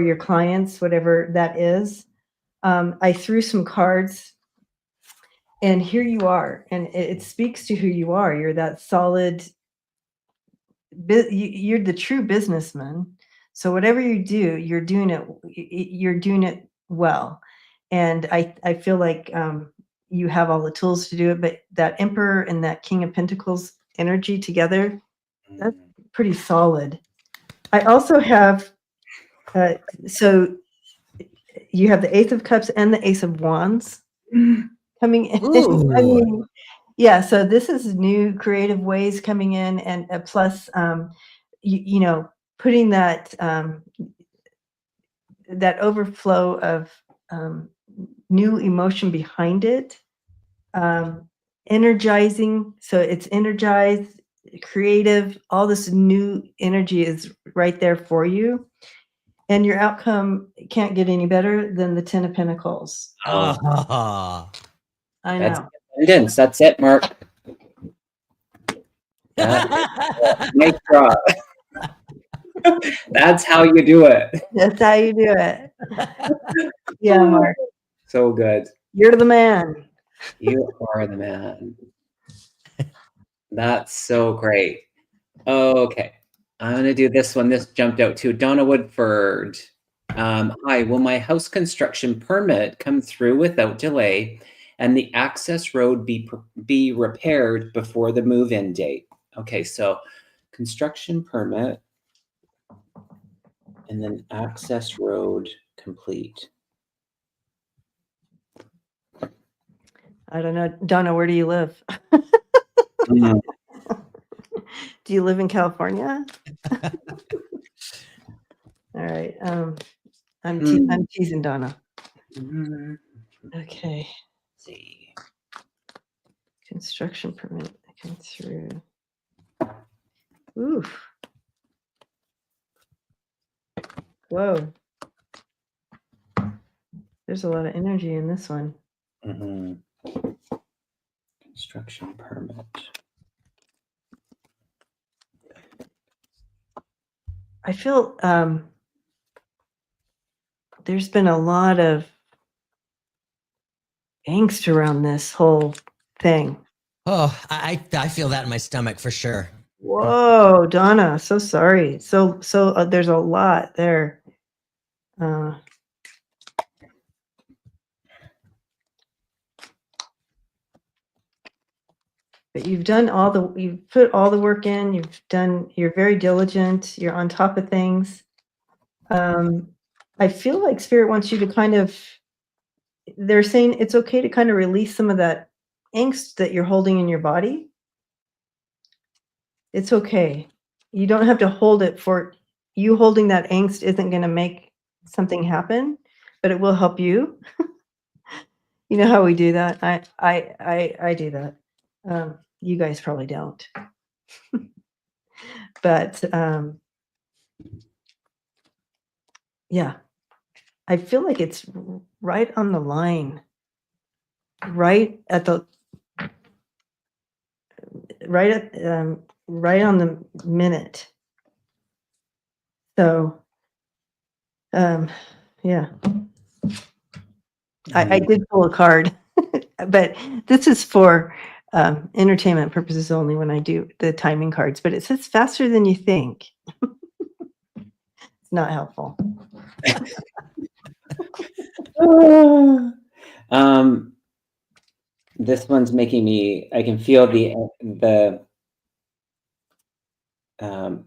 your clients, whatever that is. I threw some cards and here you are. And it speaks to who you are. You're that solid, you're the true businessman. So whatever you do, you're doing it well. And I feel like you have all the tools to do it, but that Emperor and that King of Pentacles energy together, that's pretty solid. I also have, so you have the Ace of Cups and the Ace of Wands coming in. I mean, yeah, so this is new creative ways coming in, and plus, putting that that overflow of new emotion behind it, energizing. So it's energized, creative. All this new energy is right there for you. And your outcome can't get any better than the 10 of Pentacles.
Oh.
I know.
That's it, Mark. Nice job. That's how you do it.
That's how you do it. Yeah, Mark.
So good.
You're the man.
You are the man. That's so great. Okay. I'm going to do this one. This jumped out too. Donna Woodford. Hi, will my house construction permit come through without delay and the access road be repaired before the move-in date? Okay, so construction permit and then access road complete.
I don't know. Donna, where do you live? Do you live in California? All right. I'm teasing Donna. Okay.
Let's see.
Construction permit come through. Oof. Whoa. There's a lot of energy in this one.
Construction permit.
I feel there's been a lot of angst around this whole thing.
Oh, I feel that in my stomach for sure.
Whoa, Donna, so sorry. So there's a lot there. But you've put all the work in, you're very diligent, you're on top of things. I feel like Spirit wants you to they're saying it's okay to kind of release some of that angst that you're holding in your body. It's okay. You don't have to hold it for you. Holding that angst isn't going to make something happen, but it will help you. You know how we do that? I do that. You guys probably don't. But yeah, I feel like it's right on the line, right on the minute. So, yeah, I did pull a card, but this is for entertainment purposes only when I do the timing cards, but it says faster than you think. It's not helpful.
This one's making me, I can feel the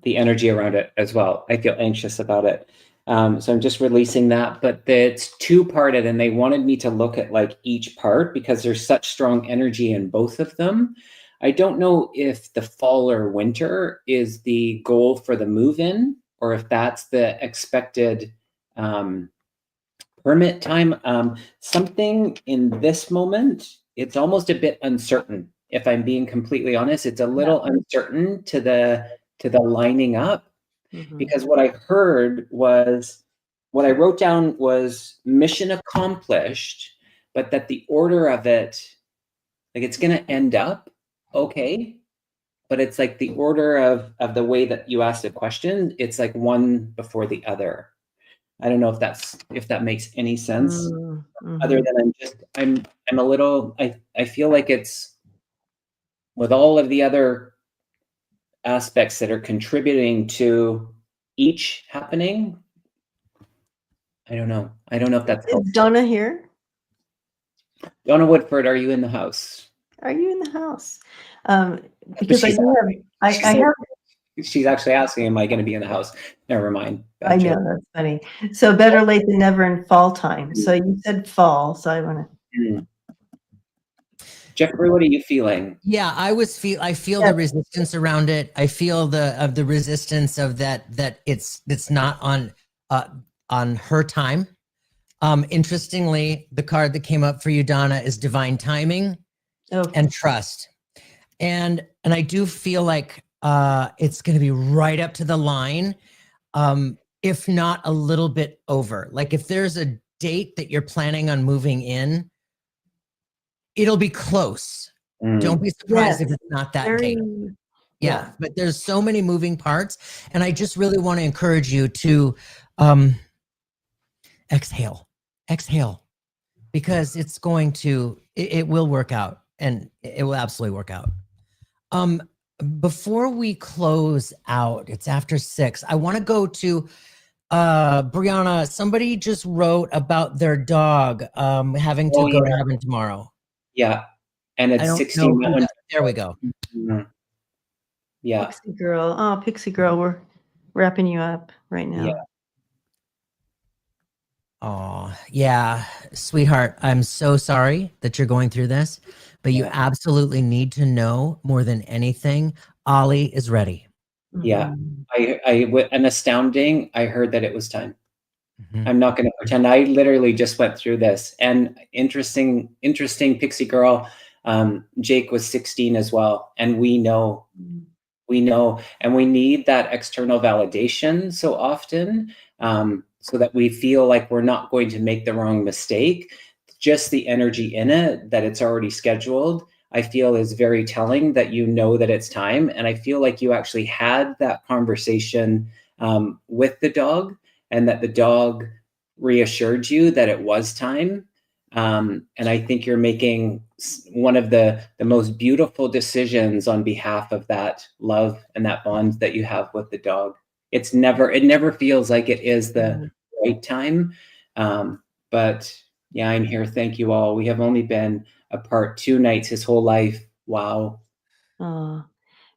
energy around it as well. I feel anxious about it. So I'm just releasing that, but it's two-parted and they wanted me to look at like each part because there's such strong energy in both of them. I don't know if the fall or winter is the goal for the move-in or if that's the expected permit time. Something in this moment, it's almost a bit uncertain. If I'm being completely honest, it's a little uncertain to the lining up. Because what I heard was, what I wrote down was mission accomplished, but that the order of it, like it's going to end up okay, but it's like the order of the way that you asked the question, it's like one before the other. I don't know if that makes any sense. Other than I'm a little, I feel like it's with all of the other aspects that are contributing to each happening. I don't know if that's helpful.
Is Donna here?
Donna Woodford, are you in the house?
Are you in the house? Because I have.
She's actually asking, am I going to be in the house? Never mind.
I know, that's funny. So better late than never in fall time. So you said fall, so I want to.
Jeffrey, what are you feeling?
Yeah, I feel the resistance around it. I feel the resistance of that it's not on her time. Interestingly, the card that came up for you, Donna, is divine timing and trust. And I do feel like it's going to be right up to the line, if not a little bit over. Like if there's a date that you're planning on moving in, it'll be close. Don't be surprised if it's not that date. Yeah, but there's so many moving parts, and I just really want to encourage you to exhale, because it's going to, it will work out, and it will absolutely work out. Before we close out, it's after 6. I want to go to Brianna. Somebody just wrote about their dog having to go to heaven tomorrow.
Yeah, and it's 16.
There we go.
Mm-hmm. Yeah.
Pixie girl. Oh, Pixie girl, we're wrapping you up right now.
Yeah.
Oh, yeah, sweetheart, I'm so sorry that you're going through this, but you absolutely need to know more than anything, Ollie is ready.
Yeah. And astounding, I heard that it was time.
Mm-hmm.
I'm not going to pretend. I literally just went through this. And interesting Pixie girl, Jake was 16 as well. And we know, and we need that external validation so often, so that we feel like we're not going to make the wrong mistake. Just the energy in it, that it's already scheduled, I feel is very telling that you know that it's time. And I feel like you actually had that conversation with the dog, and that the dog reassured you that it was time. And I think you're making one of the most beautiful decisions on behalf of that love and that bond that you have with the dog. It never feels like it is the right time. But yeah, I'm here. Thank you all. We have only been apart 2 nights his whole life. Wow.
Oh,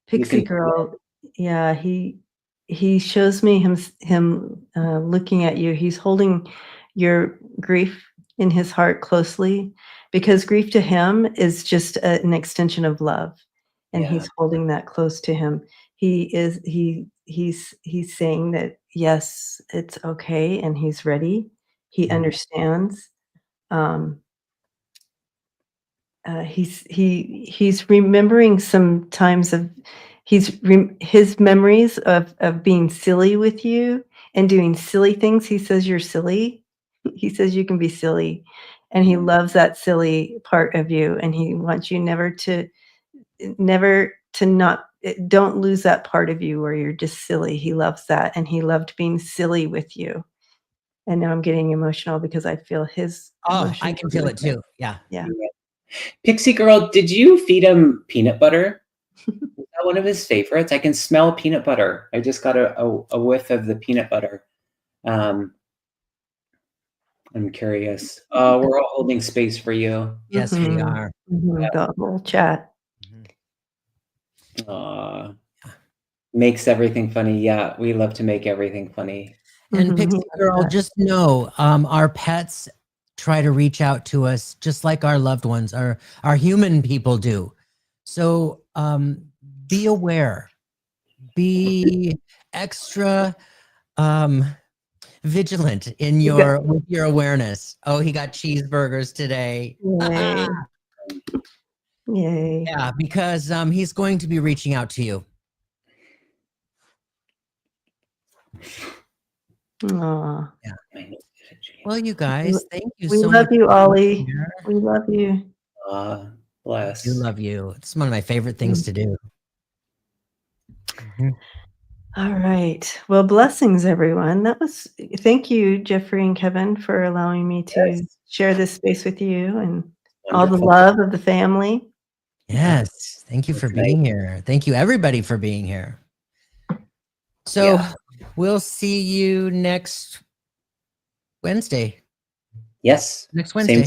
Pixie girl. Yeah, he shows me him looking at you. He's holding your grief in his heart closely, because grief to him is just an extension of love, and he's holding that close to him. He's saying that yes, it's okay, and he's ready. He understands. He's remembering some times of his memories of being silly with you and doing silly things. He says you're silly. He says you can be silly, and he loves that silly part of you, and he wants you never to not, don't lose that part of you where you're just silly. He loves that, and he loved being silly with you. And now I'm getting emotional because I feel his emotion.
I can feel it too. Yeah.
Pixie girl, did you feed him peanut butter? Was that one of his favorites? I can smell peanut butter. I just got a whiff of the peanut butter. I'm curious. We're all holding space for you.
Yes, we are.
The whole chat.
Makes everything funny. Yeah, we love to make everything funny.
And Pixie girl, just know, our pets try to reach out to us just like our loved ones, our human people do. So be aware, be extra vigilant in with your awareness. Oh, he got cheeseburgers today.
Yay. Yay.
Yeah, because he's going to be reaching out to you.
Aww.
Yeah. Well, you guys, thank you
so much. We love you, Ollie. We love you.
Bless.
I do love you. It's one of my favorite things to do.
All right. Well, blessings, everyone. Thank you, Jeffrey and Kevin, for allowing me to share this space with you, and all the love of the family.
Yes. Thank you for being here. Thank you, everybody, for being here. So we'll see you next Wednesday.
Yes.
Next Wednesday.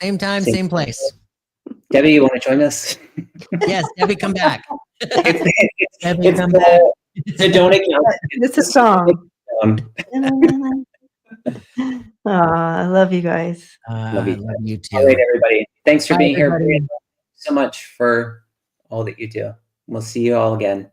Same time, same place.
Debbie, you want to join us?
Yes, Debbie, come back.
Debbie, come back.
It's a song. I love you guys.
Love you.
Love you too.
All right, everybody. Thanks for being here. Thank you so much for all that you do. We'll see you all again.